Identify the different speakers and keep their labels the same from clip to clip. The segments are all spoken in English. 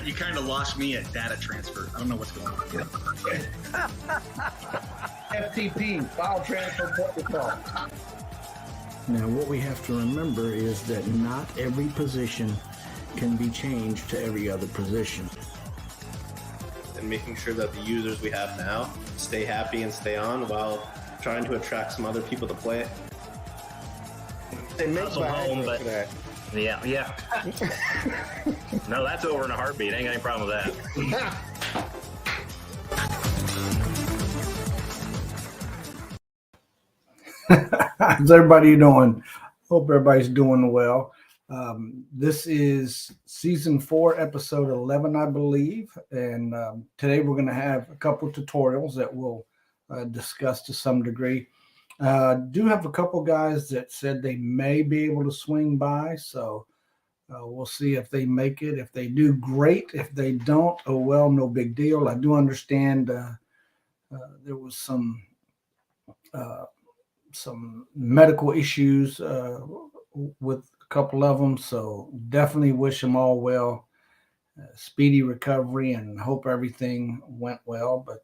Speaker 1: you kind of lost me at data transfer. I don't know what's going on here.
Speaker 2: FTP, file transfer protocol.
Speaker 3: Now, what we have to remember is that not every position can be changed to every other position.
Speaker 4: And making sure that the users we have now stay happy and stay on while trying to attract some other people to play it.
Speaker 2: They make
Speaker 5: Hustle home, but yeah. No, that's over in a heartbeat. Ain't got any problem with that.
Speaker 3: How's everybody doing? Hope everybody's doing well. This is season 4, episode 11, I believe. And today we're going to have a couple tutorials that we'll discuss to some degree. Do have a couple guys that said they may be able to swing by. So we'll see if they make it. If they do, great. If they don't, oh well, no big deal. I do understand there was some medical issues with a couple of them, so definitely wish them all well, speedy recovery, and hope everything went well, but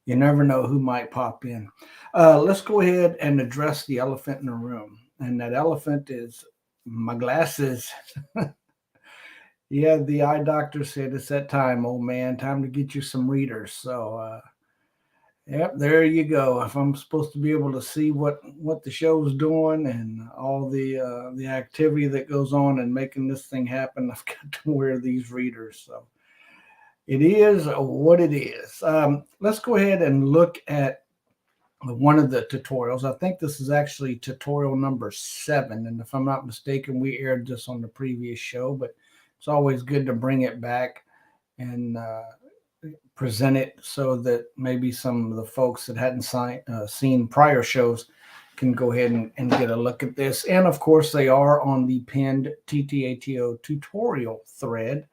Speaker 3: you never know who might pop in. Let's go ahead and address the elephant in the room, and that elephant is my glasses. Yeah, the eye doctor said it's that time, old man, time to get you some readers. So yep, there you go. If I'm supposed to be able to see what the show's doing and all the activity that goes on and making this thing happen, I've got to wear these readers. So it is what it is. Let's go ahead and look at one of the tutorials. I think this is actually tutorial number 7. And if I'm not mistaken, we aired this on the previous show, but it's always good to bring it back and present it so that maybe some of the folks that hadn't seen prior shows can go ahead and get a look at this. And of course, they are on the pinned Ttato tutorial thread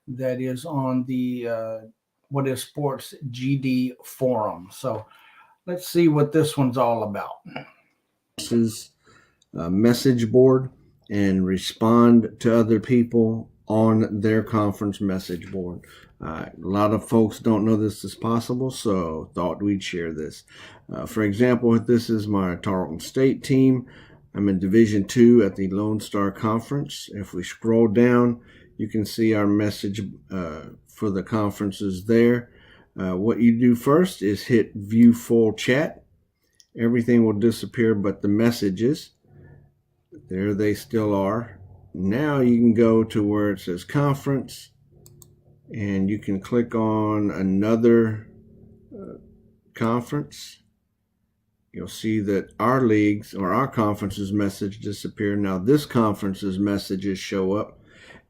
Speaker 3: that is on the What is Sports GD forum. So let's see what this one's all about.
Speaker 6: This is a message board and respond to other people on their conference message board. A lot of folks don't know this is possible, so thought we'd share this. For example, this is my Tarleton State team. I'm in Division II at the Lone Star Conference. If we scroll down, you can see our message for the conferences there. What you do first is hit View Full Chat. Everything will disappear but the messages. There they still are. Now you can go to where it says Conference, and you can click on another conference. You'll see that our leagues or our conference's message disappear. Now this conference's messages show up,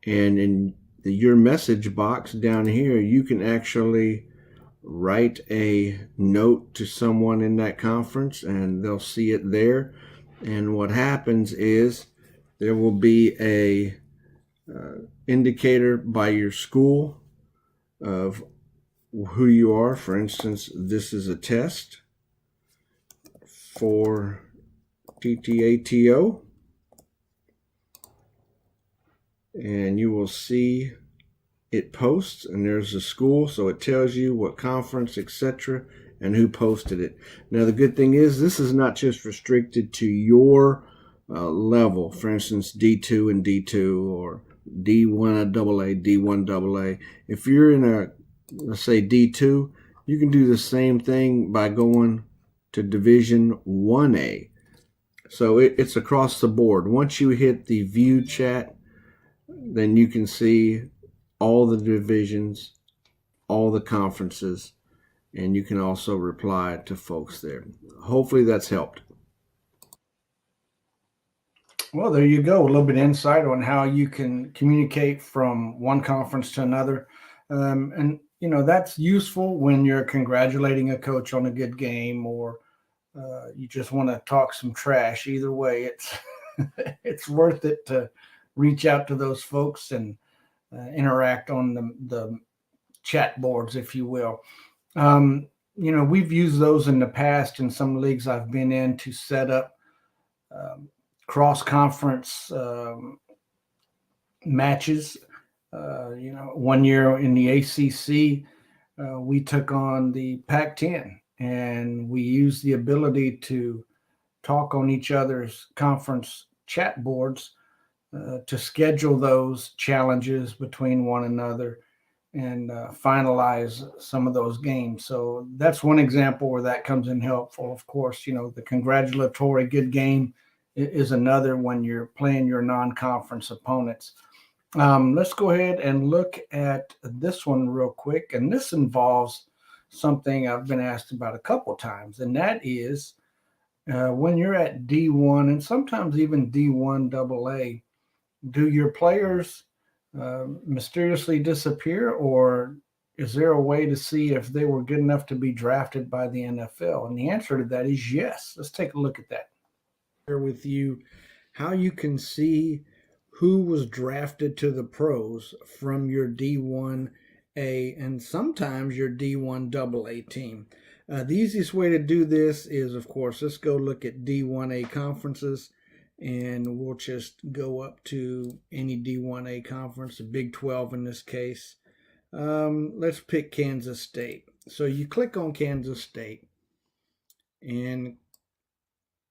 Speaker 6: and in your message box down here, you can actually write a note to someone in that conference and they'll see it there. And what happens is there will be a indicator by your school of who you are. For instance, this is a test for Ttato, and you will see it posts, and there's a school, so it tells you what conference, etc., and who posted it. Now the good thing is this is not just restricted to your level. For instance, D2 and D2, or D1 AA, D1 AA. If you're in a, let's say, D2, you can do the same thing by going to Division 1A. So it's across the board. Once you hit the View Chat, then you can see all the divisions, all the conferences, and you can also reply to folks there. Hopefully that's helped.
Speaker 3: Well, there you go. A little bit of insight on how you can communicate from one conference to another. And, you know, that's useful when you're congratulating a coach on a good game, or you just want to talk some trash. Either way, it's it's worth it to reach out to those folks and interact on the chat boards, if you will. You know, we've used those in the past in some leagues I've been in to set up cross-conference matches. One year in the ACC, we took on the Pac-10, and we used the ability to talk on each other's conference chat boards to schedule those challenges between one another and finalize some of those games. So that's one example where that comes in helpful. Of course, the congratulatory good game is another when you're playing your non-conference opponents. Let's go ahead and look at this one real quick. And this involves something I've been asked about a couple times, and that is when you're at D1 and sometimes even D1 AA, do your players mysteriously disappear, or is there a way to see if they were good enough to be drafted by the NFL? And the answer to that is yes. Let's take a look at that. Share with you how you can see who was drafted to the pros from your D1A and sometimes your D1 AA team. The easiest way to do this is, of course, let's go look at D1A conferences, and we'll just go up to any D1A conference, the Big 12 in this case. Let's pick Kansas State. So you click on Kansas State, and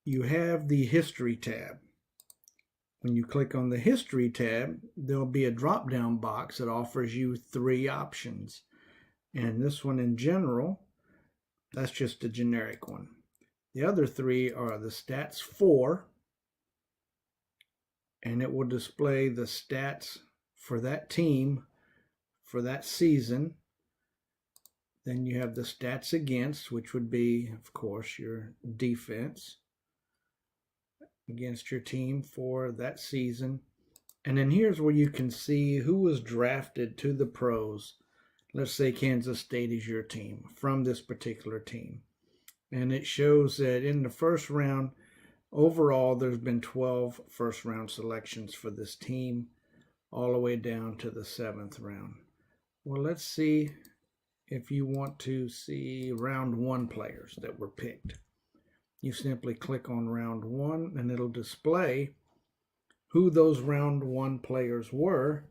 Speaker 3: you have the History tab. When you click on the History tab, there'll be a drop-down box that offers you 3 options. And this one in general, that's just a generic one. The other 3 are the Stats 4, and it will display the stats for that team for that season. Then you have the Stats Against, which would be, of course, your defense against your team for that season. And then here's where you can see who was drafted to the pros. Let's say Kansas State is your team from this particular team. And it shows that in the first round, overall, there's been 12 first-round selections for this team, all the way down to the 7th round. Well, let's see if you want to see round 1 players that were picked. You simply click on round 1, and it'll display who those round 1 players were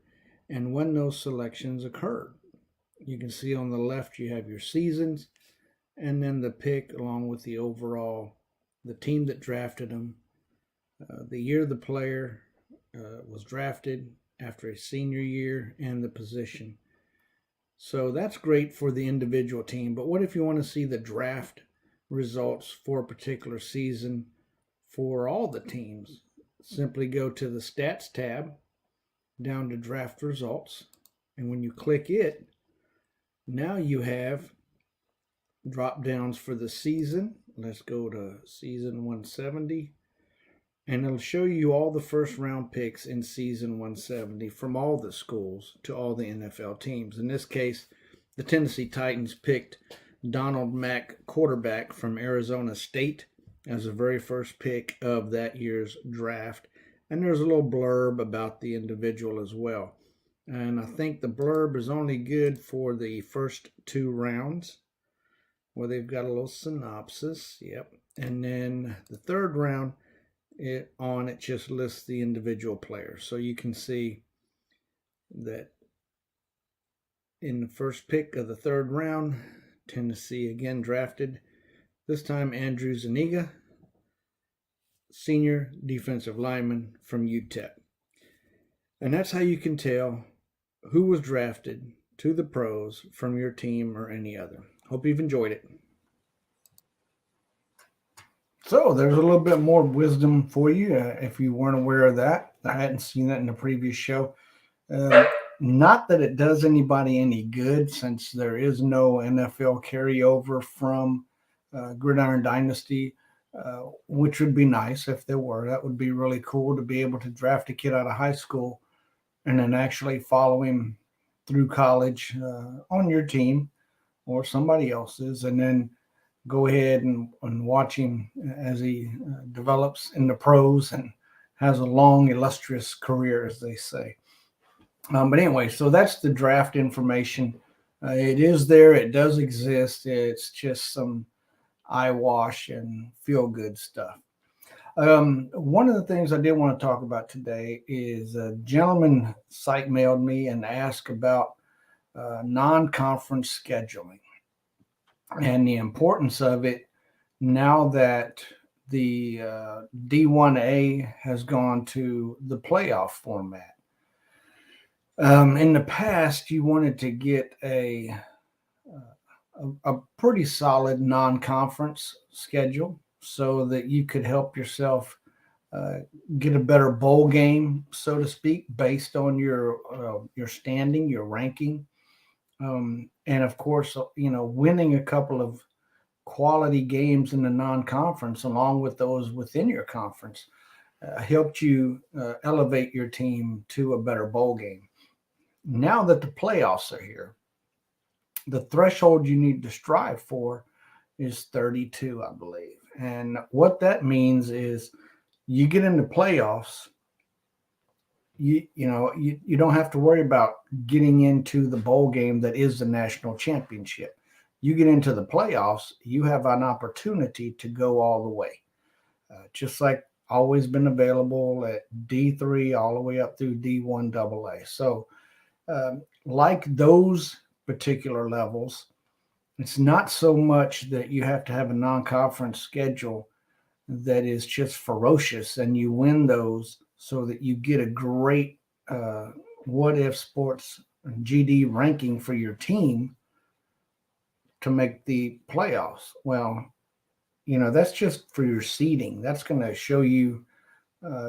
Speaker 3: and when those selections occurred. You can see on the left you have your seasons, and then the pick along with the overall, the team that drafted them, the year the player was drafted after a senior year, and the position. So that's great for the individual team. But what if you want to see the draft results for a particular season for all the teams? Simply go to the Stats tab, down to Draft Results, and when you click it, now you have drop downs for the season. Let's go to season 170, and it'll show you all the first round picks in season 170 from all the schools to all the NFL teams. In this case, the Tennessee Titans picked Donald Mack, quarterback from Arizona State, as the very first pick of that year's draft. And there's a little blurb about the individual as well. And I think the blurb is only good for the first 2 rounds, where they've got a little synopsis. Yep. And then the 3rd round, it just lists the individual players. So you can see that in the first pick of the 3rd round, Tennessee again drafted, this time Andrew Zuniga, senior defensive lineman from UTEP. And that's how you can tell who was drafted to the pros from your team or any other. Hope you've enjoyed it. So there's a little bit more wisdom for you if you weren't aware of that. I hadn't seen that in the previous show. Not that it does anybody any good, since there is no NFL carryover from Gridiron Dynasty, which would be nice if there were. That would be really cool to be able to draft a kid out of high school and then actually follow him through college on your team or somebody else's, and then go ahead and watch him as he develops in the pros and has a long, illustrious career, as they say. But anyway, so that's the draft information. It is there. It does exist. It's just some eyewash and feel-good stuff. One of the things I did want to talk about today is a gentleman site mailed me and asked about non-conference scheduling and the importance of it now that the D1A has gone to the playoff format. In the past, you wanted to get a pretty solid non-conference schedule so that you could help yourself get a better bowl game, so to speak, based on your standing, your ranking, and of course, winning a couple of quality games in the non-conference along with those within your conference helped you elevate your team to a better bowl game. Now that the playoffs are here, the threshold you need to strive for is 32, I believe. And what that means is you get into playoffs, you don't have to worry about getting into the bowl game that is the national championship. You get into the playoffs, you have an opportunity to go all the way, just like always been available at D3 all the way up through D1 AA. So like those particular levels, it's not so much that you have to have a non-conference schedule that is just ferocious and you win those so that you get a great what if sports GD ranking for your team to make the playoffs. Well, that's just for your seeding. That's going to show you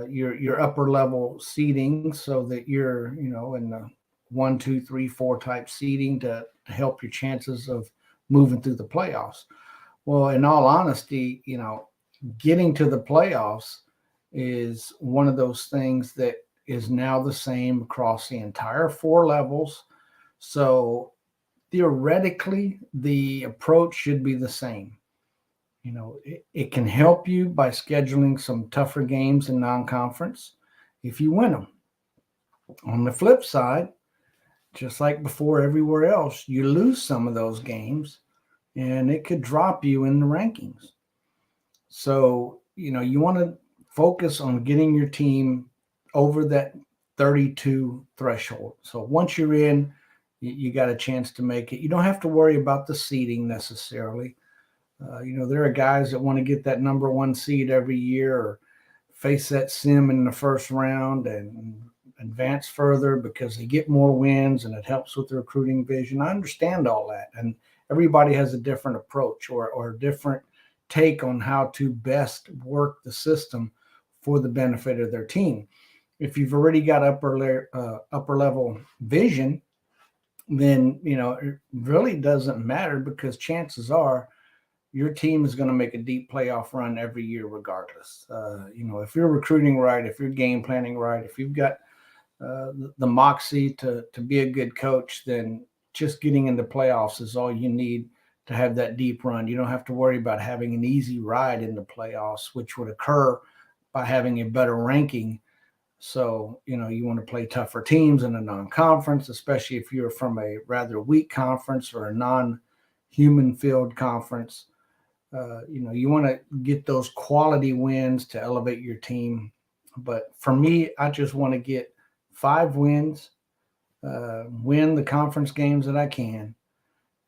Speaker 3: your upper level seeding so that you're in the 1, 2, 3, 4 type seeding to help your chances of moving through the playoffs. Well, in all honesty, getting to the playoffs is one of those things that is now the same across the entire 4 levels. So theoretically, the approach should be the same. It can help you by scheduling some tougher games in non-conference if you win them. On the flip side, just like before everywhere else, you lose some of those games and it could drop you in the rankings. So, you want to focus on getting your team over that 32 threshold. So once you're in, you got a chance to make it. You don't have to worry about the seeding necessarily. There are guys that want to get that number 1 seed every year or face that sim in the first round and advance further because they get more wins and it helps with the recruiting vision. I understand all that. And everybody has a different approach or a different take on how to best work the system for the benefit of their team. If you've already got upper level vision, then, it really doesn't matter because chances are your team is going to make a deep playoff run every year regardless. If you're recruiting right, if you're game planning right, if you've got the moxie to be a good coach, then just getting into playoffs is all you need to have that deep run. You don't have to worry about having an easy ride in the playoffs, which would occur by having a better ranking. So, you want to play tougher teams in a non-conference, especially if you're from a rather weak conference or a non-human field conference. You want to get those quality wins to elevate your team. But for me, I just want to get 5 wins, win the conference games that I can.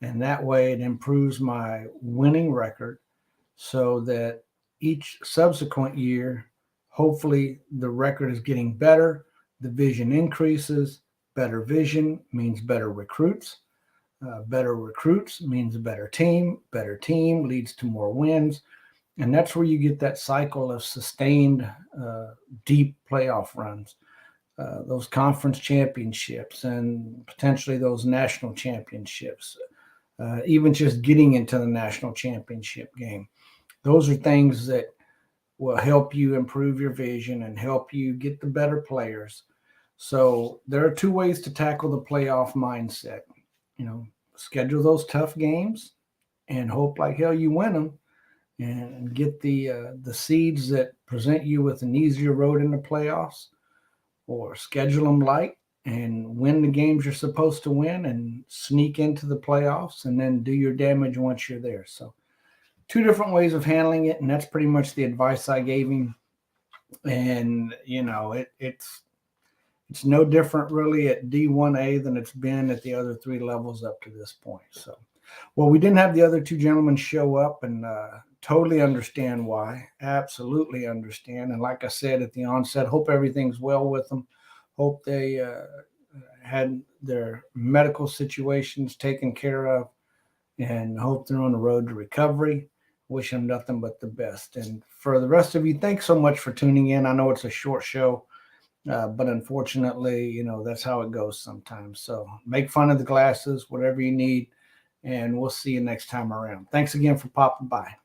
Speaker 3: And that way it improves my winning record so that each subsequent year, hopefully the record is getting better. The vision increases. Better vision means better recruits. Better recruits means a better team. Better team leads to more wins. And that's where you get that cycle of sustained deep playoff runs. Those conference championships and potentially those national championships, even just getting into the national championship game. Those are things that will help you improve your vision and help you get the better players. So there are 2 ways to tackle the playoff mindset. Schedule those tough games and hope like hell you win them and get the seeds that present you with an easier road in the playoffs, or schedule them light and win the games you're supposed to win and sneak into the playoffs and then do your damage once you're there. So 2 different ways of handling it. And that's pretty much the advice I gave him. And it's no different really at D1A than it's been at the other 3 levels up to this point. So, well, we didn't have the other 2 gentlemen show up, and totally understand why. Absolutely understand. And like I said at the onset, hope everything's well with them. Hope they had their medical situations taken care of, and hope they're on the road to recovery. Wish them nothing but the best. And for the rest of you, thanks so much for tuning in. I know it's a short show, but unfortunately, that's how it goes sometimes. So make fun of the glasses, whatever you need, and we'll see you next time around. Thanks again for popping by.